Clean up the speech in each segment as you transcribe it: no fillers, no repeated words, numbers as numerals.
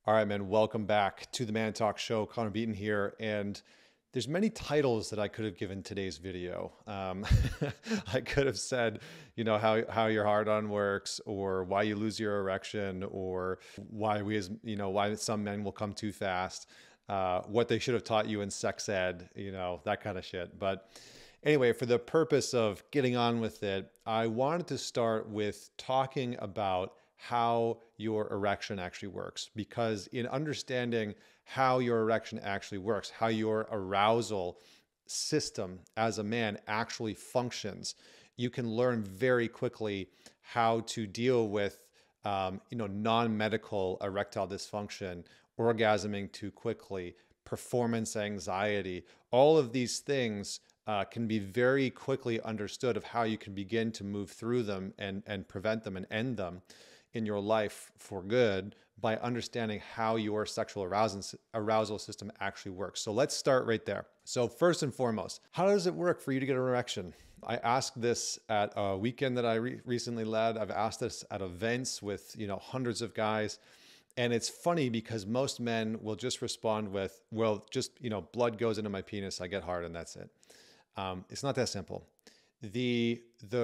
All right, man. Welcome back to the ManTalks show. Connor Beaton here, and there's many titles that I could have given today's video. I could have said, how your hard-on works, or why you lose your erection, or why why some men will come too fast, what they should have taught you in sex ed, that kind of shit. But anyway, for the purpose of getting on with it, I wanted to start with talking about how your erection actually works. Because in understanding how your erection actually works, how your arousal system as a man actually functions, you can learn very quickly how to deal with non-medical erectile dysfunction, orgasming too quickly, performance anxiety. All of these things can be very quickly understood of how you can begin to move through them and prevent them and end them in your life for good by understanding how your sexual arousal system actually works. So let's start right there. So first and foremost, how does it work for you to get an erection? I asked this at a weekend that I recently led. I've asked this at events with hundreds of guys. And it's funny because most men will just respond with, well, just, blood goes into my penis, I get hard, and that's it. It's not that simple. The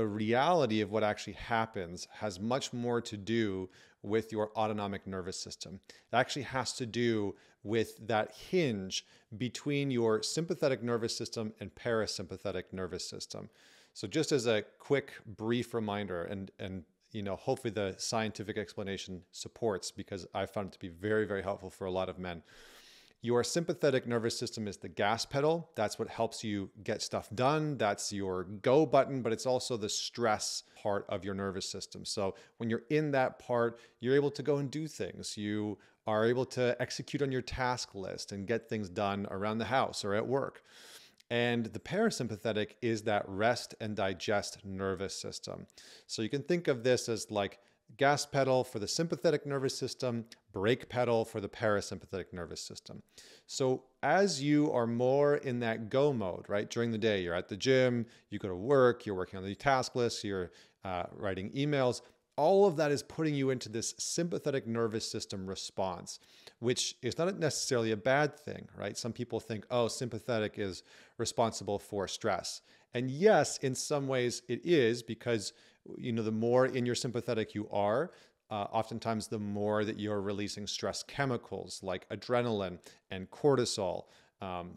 reality of what actually happens has much more to do with your autonomic nervous system. It actually has to do with that hinge between your sympathetic nervous system and parasympathetic nervous system. So just as a quick, brief reminder, and hopefully the scientific explanation supports, because I found it to be very, very helpful for a lot of men. Your sympathetic nervous system is the gas pedal. That's what helps you get stuff done. That's your go button, but it's also the stress part of your nervous system. So when you're in that part, you're able to go and do things. You are able to execute on your task list and get things done around the house or at work. And the parasympathetic is that rest and digest nervous system. So you can think of this as like gas pedal for the sympathetic nervous system, brake pedal for the parasympathetic nervous system. So as you are more in that go mode, right, during the day, you're at the gym, you go to work, you're working on the task list, you're writing emails, all of that is putting you into this sympathetic nervous system response, which is not necessarily a bad thing, right? Some people think, oh, sympathetic is responsible for stress. And yes, in some ways it is, because the more in your sympathetic you are, oftentimes the more that you're releasing stress chemicals like adrenaline and cortisol.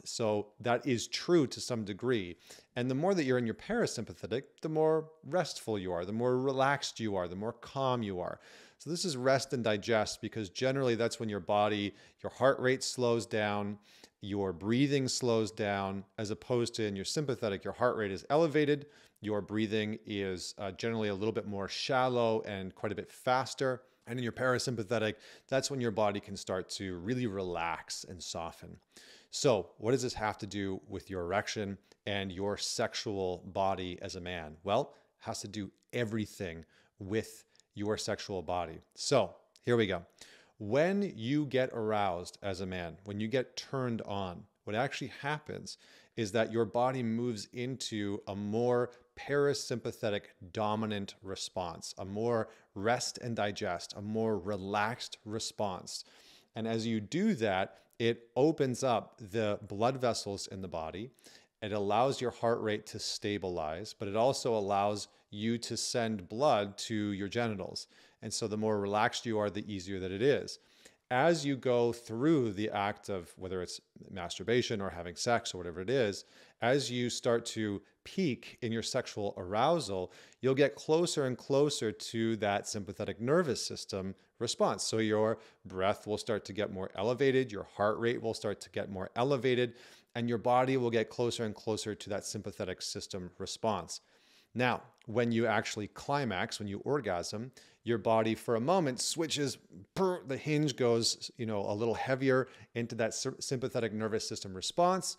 So that is true to some degree. And the more that you're in your parasympathetic, the more restful you are, the more relaxed you are, the more calm you are. So this is rest and digest, because generally that's when your heart rate slows down, your breathing slows down, as opposed to in your sympathetic, your heart rate is elevated, your breathing is generally a little bit more shallow and quite a bit faster. And in your parasympathetic, that's when your body can start to really relax and soften. So what does this have to do with your erection and your sexual body as a man? Well, it has to do everything with your sexual body. So here we go. When you get aroused as a man, when you get turned on, what actually happens is that your body moves into a more parasympathetic dominant response, a more rest and digest, a more relaxed response. And as you do that, it opens up the blood vessels in the body. It allows your heart rate to stabilize, but it also allows you to send blood to your genitals. And so the more relaxed you are, the easier that it is. As you go through the act of whether it's masturbation or having sex or whatever it is, as you start to peak in your sexual arousal, you'll get closer and closer to that sympathetic nervous system response. So your breath will start to get more elevated, your heart rate will start to get more elevated, and your body will get closer and closer to that sympathetic system response. Now, when you actually climax, when you orgasm, your body for a moment switches, the hinge goes, a little heavier into that sympathetic nervous system response,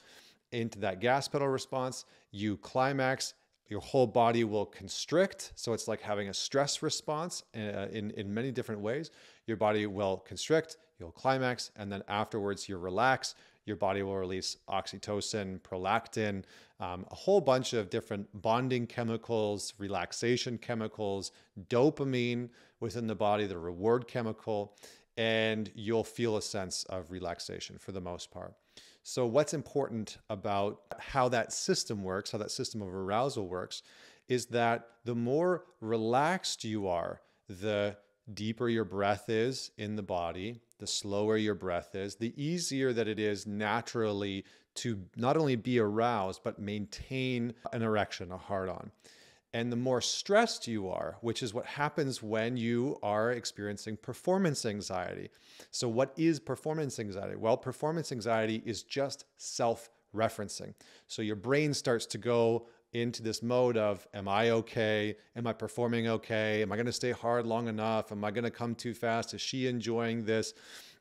into that gas pedal response. You climax, your whole body will constrict. So it's like having a stress response in many different ways. Your body will constrict, you'll climax, and then afterwards you relax. Your body will release oxytocin, prolactin, a whole bunch of different bonding chemicals, relaxation chemicals, dopamine within the body, the reward chemical. and you'll feel a sense of relaxation for the most part. So what's important about how that system works, how that system of arousal works, is that the more relaxed you are, the deeper your breath is in the body, the slower your breath is, the easier that it is naturally to not only be aroused, but maintain an erection, a hard-on. And the more stressed you are, which is what happens when you are experiencing performance anxiety. So what is performance anxiety? Well, performance anxiety is just self-referencing. So your brain starts to go into this mode of, am I okay? Am I performing okay? Am I going to stay hard long enough? Am I going to come too fast? Is she enjoying this?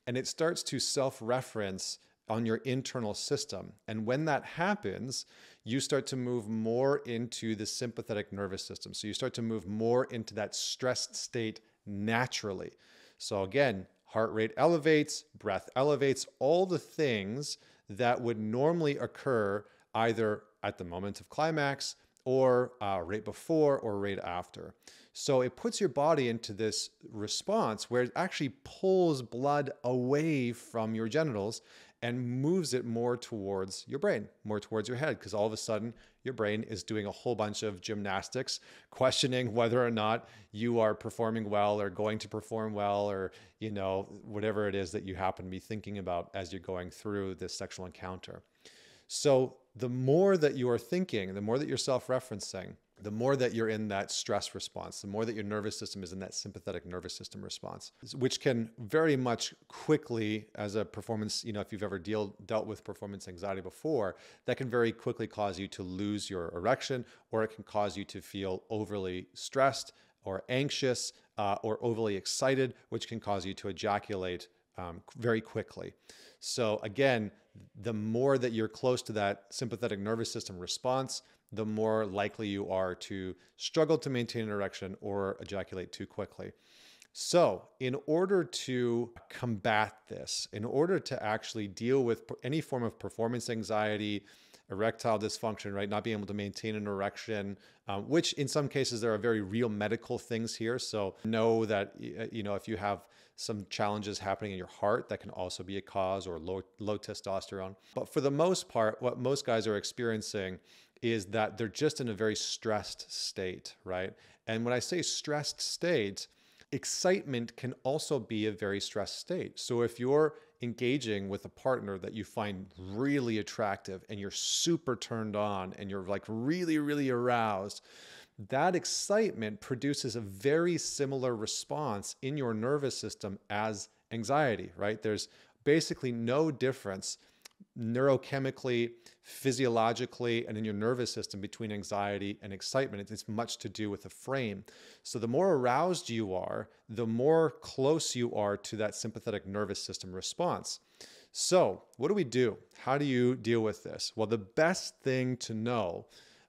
And it starts to self-reference on your internal system. And when that happens, you start to move more into the sympathetic nervous system. So you start to move more into that stressed state naturally. So again, heart rate elevates, breath elevates, all the things that would normally occur either at the moment of climax or right before or right after. So it puts your body into this response where it actually pulls blood away from your genitals and moves it more towards your brain, more towards your head, because all of a sudden your brain is doing a whole bunch of gymnastics, questioning whether or not you are performing well or going to perform well, or, you know, whatever it is that you happen to be thinking about as you're going through this sexual encounter. So the more that you are thinking, the more that you're self-referencing, the more that you're in that stress response, the more that your nervous system is in that sympathetic nervous system response, which can very much quickly, as a performance, you know, if you've ever dealt with performance anxiety before, that can very quickly cause you to lose your erection, or it can cause you to feel overly stressed or anxious or overly excited, which can cause you to ejaculate very quickly. So again, the more that you're close to that sympathetic nervous system response, the more likely you are to struggle to maintain an erection or ejaculate too quickly. So in order to combat this, in order to actually deal with any form of performance anxiety, erectile dysfunction, right? Not being able to maintain an erection, which in some cases there are very real medical things here. So know that, you know, if you have some challenges happening in your heart, that can also be a cause, or low testosterone. But for the most part, what most guys are experiencing is that they're just in a very stressed state, right? And when I say stressed state, excitement can also be a very stressed state. So if you're engaging with a partner that you find really attractive and you're super turned on and you're like really, really aroused, that excitement produces a very similar response in your nervous system as anxiety, right? There's basically no difference neurochemically, physiologically, and in your nervous system between anxiety and excitement. It's much to do with the frame. So the more aroused you are, the more close you are to that sympathetic nervous system response. So what do we do? How do you deal with this? Well, the best thing to know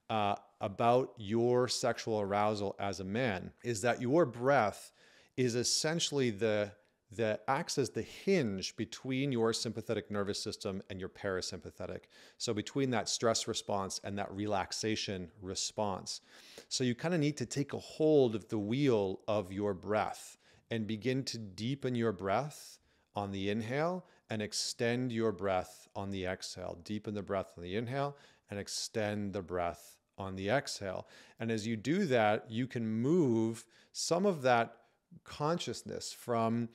about your sexual arousal as a man is that your breath is essentially that acts as the hinge between your sympathetic nervous system and your parasympathetic. So between that stress response and that relaxation response. So you kind of need to take a hold of the wheel of your breath and begin to deepen your breath on the inhale and extend your breath on the exhale. Deepen the breath on the inhale and extend the breath on the exhale. And as you do that, you can move some of that consciousness from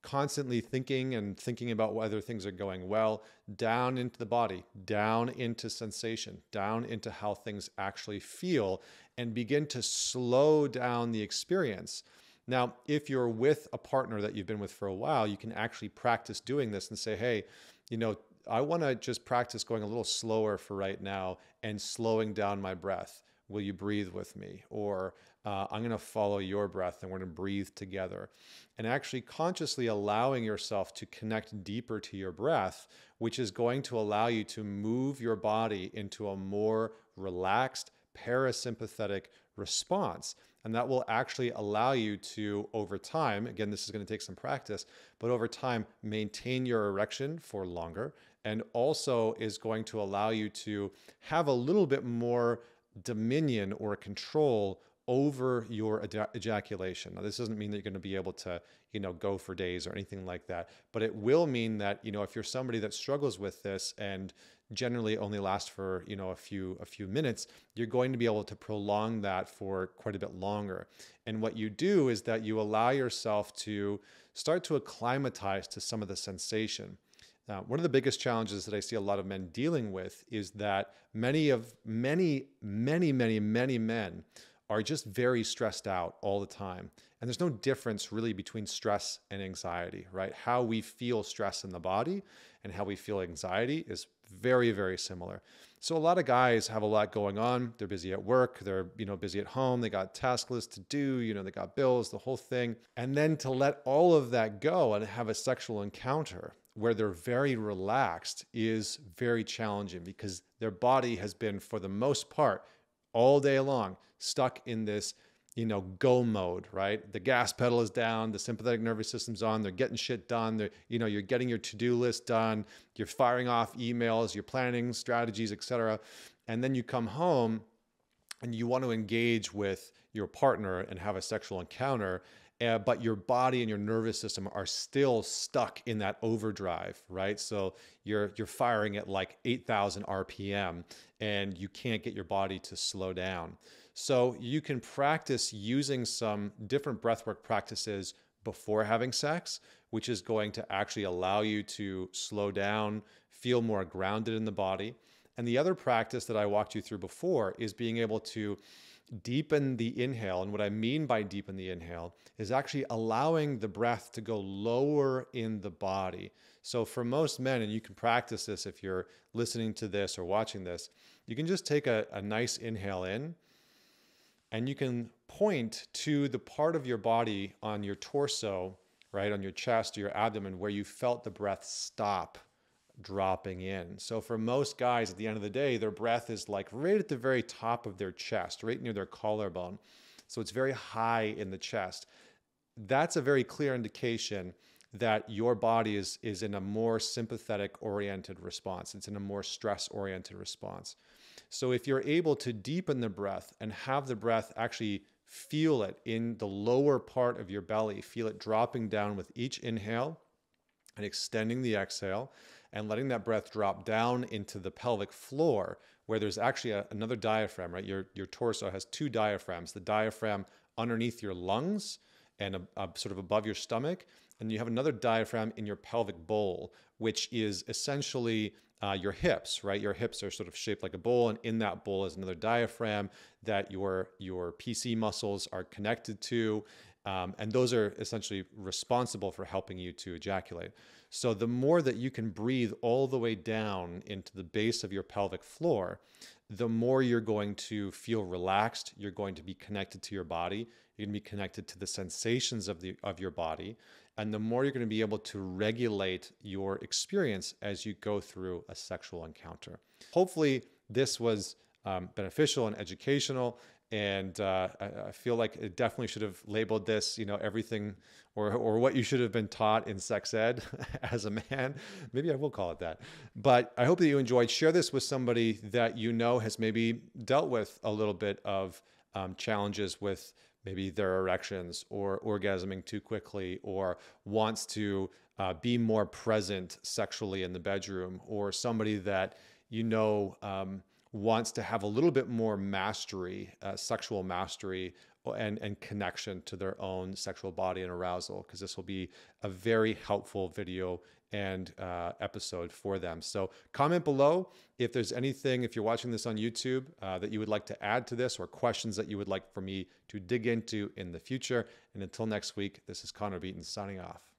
constantly thinking about whether things are going well, down into the body, down into sensation, down into how things actually feel, and begin to slow down the experience. Now, if you're with a partner that you've been with for a while, you can actually practice doing this and say, hey, you know, I want to just practice going a little slower for right now and slowing down my breath. Will you breathe with me? Or I'm going to follow your breath and we're going to breathe together. And actually consciously allowing yourself to connect deeper to your breath, which is going to allow you to move your body into a more relaxed parasympathetic response. And that will actually allow you to, over time, again, this is going to take some practice, but over time, maintain your erection for longer, and also is going to allow you to have a little bit more dominion or control over your ejaculation. Now, this doesn't mean that you're going to be able to, go for days or anything like that, but it will mean that, if you're somebody that struggles with this and generally only lasts for, a few minutes, you're going to be able to prolong that for quite a bit longer. And what you do is that you allow yourself to start to acclimatize to some of the sensation. Now, one of the biggest challenges that I see a lot of men dealing with is that many men are just very stressed out all the time. And there's no difference really between stress and anxiety, right? How we feel stress in the body and how we feel anxiety is very, very similar. So a lot of guys have a lot going on. They're busy at work. They're, busy at home. They got task lists to do, they got bills, the whole thing. And then to let all of that go and have a sexual encounter where they're very relaxed is very challenging because their body has been, for the most part, all day long, stuck in this, go mode, right? The gas pedal is down, the sympathetic nervous system's on, they're getting shit done. They're, you're getting your to-do list done, you're firing off emails, you're planning strategies, etc. And then you come home and you want to engage with your partner and have a sexual encounter, but your body and your nervous system are still stuck in that overdrive, right? So you're firing at like 8,000 RPM and you can't get your body to slow down. So you can practice using some different breathwork practices before having sex, which is going to actually allow you to slow down, feel more grounded in the body. And the other practice that I walked you through before is being able to deepen the inhale. And what I mean by deepen the inhale is actually allowing the breath to go lower in the body. So for most men, and you can practice this if you're listening to this or watching this, you can just take a nice inhale in and you can point to the part of your body on your torso, right, on your chest or your abdomen where you felt the breath stop dropping in. So for most guys at the end of the day, their breath is like right at the very top of their chest, right near their collarbone. So it's very high in the chest. That's a very clear indication that your body is in a more sympathetic oriented response. It's in a more stress oriented response. So if you're able to deepen the breath and have the breath actually feel it in the lower part of your belly, feel it dropping down with each inhale and extending the exhale, and letting that breath drop down into the pelvic floor where there's actually another diaphragm, right? Your torso has two diaphragms, the diaphragm underneath your lungs and sort of above your stomach. And you have another diaphragm in your pelvic bowl, which is essentially your hips, right? Your hips are sort of shaped like a bowl, and in that bowl is another diaphragm that your PC muscles are connected to. And those are essentially responsible for helping you to ejaculate. So the more that you can breathe all the way down into the base of your pelvic floor, the more you're going to feel relaxed. You're going to be connected to your body. You're going to be connected to the sensations of your body. And the more you're going to be able to regulate your experience as you go through a sexual encounter. Hopefully this was beneficial and educational. And I feel like it definitely should have labeled this, everything or what you should have been taught in sex ed as a man. Maybe I will call it that. But I hope that you enjoyed. Share this with somebody that has maybe dealt with a little bit of challenges with maybe their erections or orgasming too quickly, or wants to be more present sexually in the bedroom, or somebody that wants to have a little bit more mastery, sexual mastery, and connection to their own sexual body and arousal, because this will be a very helpful video and episode for them. So comment below if there's anything, if you're watching this on YouTube, that you would like to add to this, or questions that you would like for me to dig into in the future. And until next week, this is Connor Beaton signing off.